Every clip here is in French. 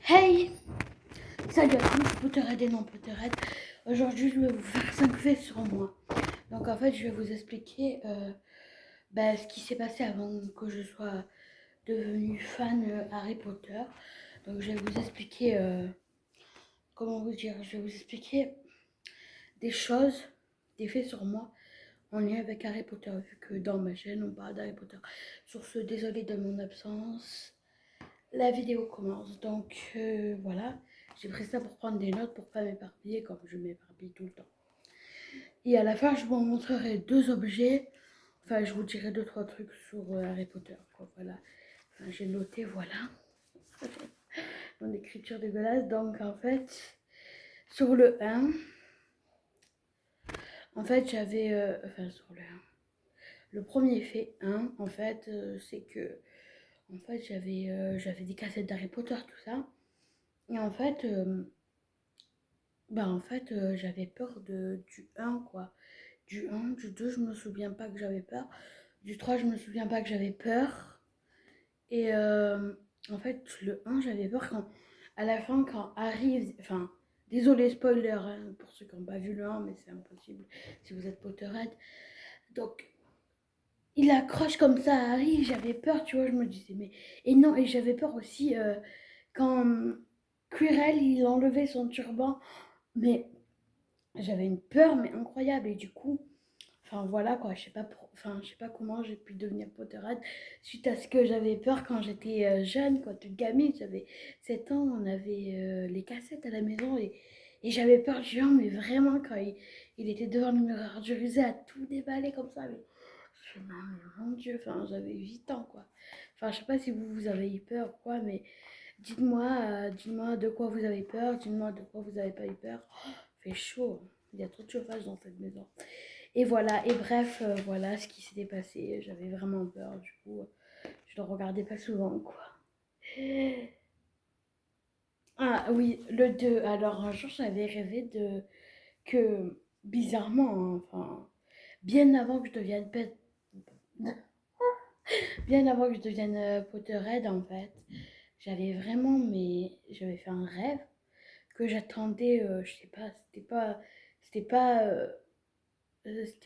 Hey! Salut à tous, Potterhead et non Potterhead. Aujourd'hui, je vais vous faire 5 faits sur moi. Donc, en fait, je vais vous expliquer ce qui s'est passé avant que je sois devenue fan Harry Potter. Donc, je vais vous expliquer, comment vous dire, je vais vous expliquer des choses, des faits sur moi en lien avec Harry Potter, vu que dans ma chaîne, on parle d'Harry Potter. Sur ce, désolé de mon absence. La vidéo commence, donc voilà, j'ai pris ça pour prendre des notes pour pas m'éparpiller comme je m'éparpille tout le temps. Et à la fin, je vous montrerai deux objets, enfin je vous dirai deux trois trucs sur Harry Potter, quoi, voilà. Enfin, j'ai noté, voilà, mon écriture dégueulasse. Donc en fait, sur le 1, en fait j'avais, sur le 1, le premier fait 1, en fait, c'est que, en fait j'avais des cassettes d'Harry Potter, tout ça, et en fait... j'avais peur du 1, quoi. Du 1, du 2, je me souviens pas que j'avais peur. Du 3, je me souviens pas que j'avais peur. Et en fait, le 1, j'avais peur quand, à la fin, quand arrive. Enfin, désolé, spoiler, hein, pour ceux qui n'ont pas vu le 1, mais c'est impossible si vous êtes Potterhead. Donc, il accroche comme ça à Harry, j'avais peur, tu vois, je me disais, mais. Et non, et j'avais peur aussi quand Quirrell, il enlevait son turban. Mais j'avais une peur mais incroyable et du coup, enfin voilà quoi, je sais pas comment j'ai pu devenir Potterhead suite à ce que j'avais peur quand j'étais jeune, quand toute gamine, j'avais 7 ans, on avait les cassettes à la maison et j'avais peur du géant, mais vraiment quand il était devant le miroir, je risais à tout déballer comme ça, mais je me suis dit, non, mais mon Dieu, enfin j'avais 8 ans quoi. Enfin je sais pas si vous avez eu peur ou quoi, mais dites-moi de quoi vous avez peur, dites-moi de quoi vous n'avez pas eu peur. Oh, il fait chaud, il y a trop de chauffage dans cette maison. Et voilà, et bref, voilà ce qui s'était passé. J'avais vraiment peur, du coup, je ne le regardais pas souvent, quoi. Ah oui, le 2. Alors un jour, j'avais rêvé que, bizarrement, hein, enfin, bien avant que je devienne bien avant que je devienne Potterhead, en fait, j'avais fait un rêve que j'attendais, je sais pas, c'était pas, c'était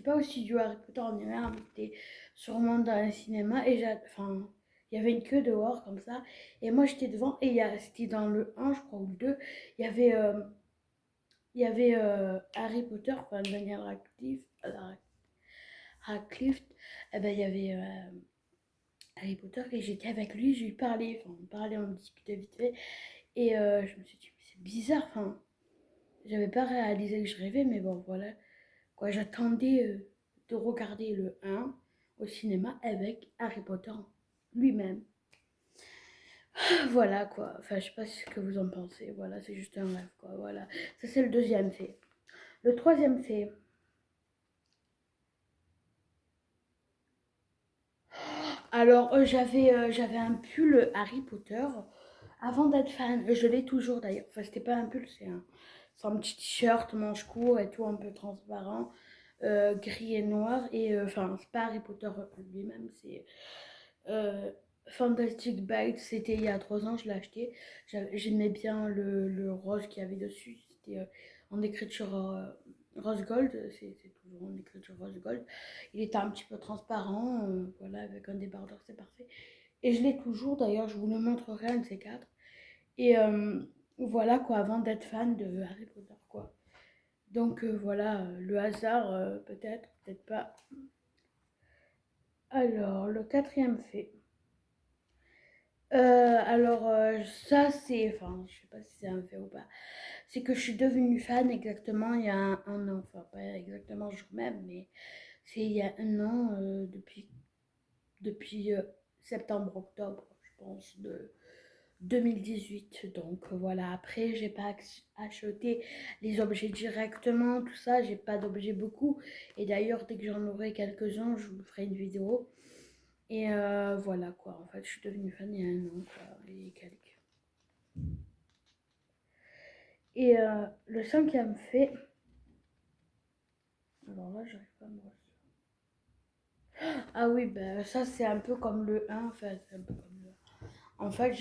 pas aussi du Harry Potter en hiver, mais c'était sûrement dans un cinéma et enfin, il y avait une queue dehors comme ça et moi j'étais devant et c'était dans le 1 je crois ou le 2, il y avait, Harry Potter, enfin Daniel Radcliffe, et ben il y avait Harry Potter et j'étais avec lui, je lui parlais, enfin on parlait, on discutait vite fait et je me suis dit mais c'est bizarre, enfin j'avais pas réalisé que je rêvais, mais bon, voilà. Quoi, j'attendais de regarder le 1 au cinéma avec Harry Potter lui-même. Voilà, quoi. Enfin, je sais pas ce que vous en pensez. Voilà, c'est juste un rêve, quoi. Voilà. Ça, c'est le deuxième fait. Le troisième fait. Alors, j'avais un pull Harry Potter avant d'être fan. Je l'ai toujours d'ailleurs. Enfin, c'était pas un pull, c'est un petit t-shirt, manche court et tout, un peu transparent, gris et noir. Et enfin, c'est pas Harry Potter lui-même, c'est euh, Fantastic Bites. C'était il y a 3 ans, je l'ai acheté. J'aimais bien le rose qu'il y avait dessus. C'était en écriture rose gold. C'est toujours en écriture rose gold. Il était un petit peu transparent, voilà, avec un débardeur, c'est parfait. Et je l'ai toujours, d'ailleurs, je vous le montrerai un de ces quatre. Et voilà quoi, avant d'être fan de Harry Potter, quoi. Donc voilà, le hasard, peut-être, peut-être pas. Alors, le quatrième fait. Ça, enfin, je sais pas si c'est un fait ou pas. C'est que je suis devenue fan exactement il y a un an. Enfin, pas exactement le jour même, mais c'est il y a un an, depuis septembre-octobre, je pense, de 2018. Donc voilà, après, j'ai pas acheté les objets directement, tout ça, j'ai pas d'objets beaucoup. Et d'ailleurs, dès que j'en aurai quelques-uns, je vous ferai une vidéo. Et voilà quoi, en fait, je suis devenue fan il y a un an, quoi, et quelques. Et le cinquième fait, alors là, j'arrive pas à me ressentir. Ah oui, ben ça, c'est un peu comme le 1, en fait, c'est un peu comme le 1. En fait,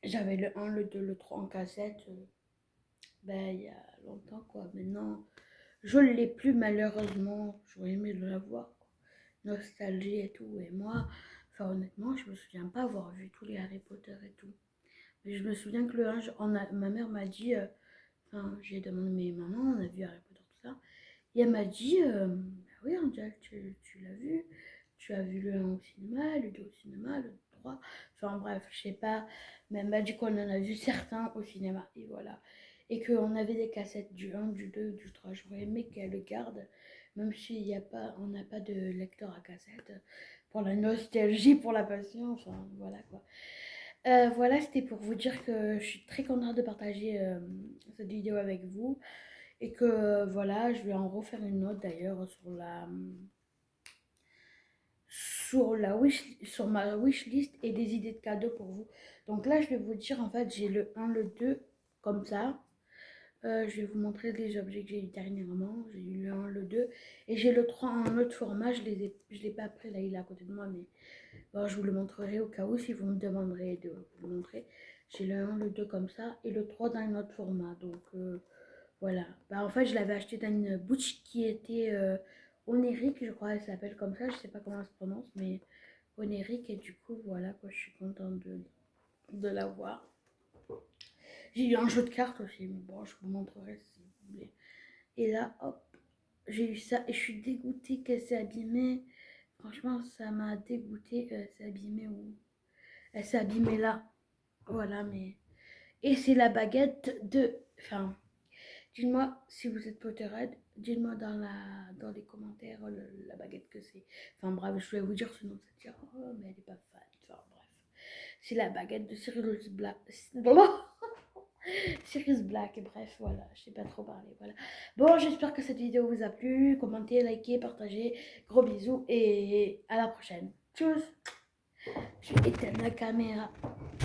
J'avais le 1, le 2, le 3 en cassette. Ben, il y a longtemps, quoi. Maintenant, je ne l'ai plus, malheureusement. J'aurais aimé l'avoir, quoi. Nostalgie et tout. Et moi, enfin, honnêtement, je me souviens pas avoir vu tous les Harry Potter et tout. Mais je me souviens que le 1, ma mère m'a dit, enfin, j'ai demandé, mais maman, on a vu Harry Potter, tout ça. Et elle m'a dit, bah oui, Angel, tu l'as vu. Tu as vu le 1 au cinéma, le 2 au cinéma, le 3. Enfin bref, je sais pas. Mais elle m'a dit qu'on en a vu certains au cinéma. Et voilà. Et qu'on avait des cassettes du 1, du 2, du 3. J'aurais aimé qu'elle le garde. Même s'il y a pas, on n'a pas de lecteur à cassette. Pour la nostalgie, pour la passion. Enfin voilà quoi. Voilà, c'était pour vous dire que je suis très contente de partager cette vidéo avec vous. Et que voilà, je vais en refaire une autre d'ailleurs sur ma wishlist et des idées de cadeaux pour vous. Donc là, je vais vous dire, en fait, j'ai le 1, le 2, comme ça. Je vais vous montrer les objets que j'ai eu dernièrement. J'ai eu le 1, le 2. Et j'ai le 3 en autre format. Je l'ai pas pris, là, il est à côté de moi. Mais bon, je vous le montrerai au cas où, si vous me demanderez de vous le montrer. J'ai le 1, le 2 comme ça. Et le 3 dans un autre format. Donc, voilà. Bah, en fait, je l'avais acheté dans une boutique qui était onérique, je crois, elle s'appelle comme ça. Je sais pas comment elle se prononce, mais onérique. Et du coup, voilà, quoi, je suis contente de l'avoir. J'ai eu un jeu de cartes aussi, mais bon, je vous montrerai si vous voulez. Et là, hop, j'ai eu ça. Et je suis dégoûtée qu'elle s'est abîmée. Franchement, ça m'a dégoûtée. Elle s'est abîmée où? Elle s'est abîmée là. Voilà, mais. Et c'est la baguette de. Enfin, dites-moi si vous êtes Potterhead, dites-moi dans les commentaires la baguette que c'est. Enfin bref, je vais vous dire sinon ça dire oh mais elle est pas fan. Enfin bref. C'est la baguette de Sirius Black. Sirius Black, et bref, voilà, je sais pas trop parler, voilà. Bon, j'espère que cette vidéo vous a plu. Commentez, likez, partagez. Gros bisous et à la prochaine. Tchuss. Je vais éteindre la caméra.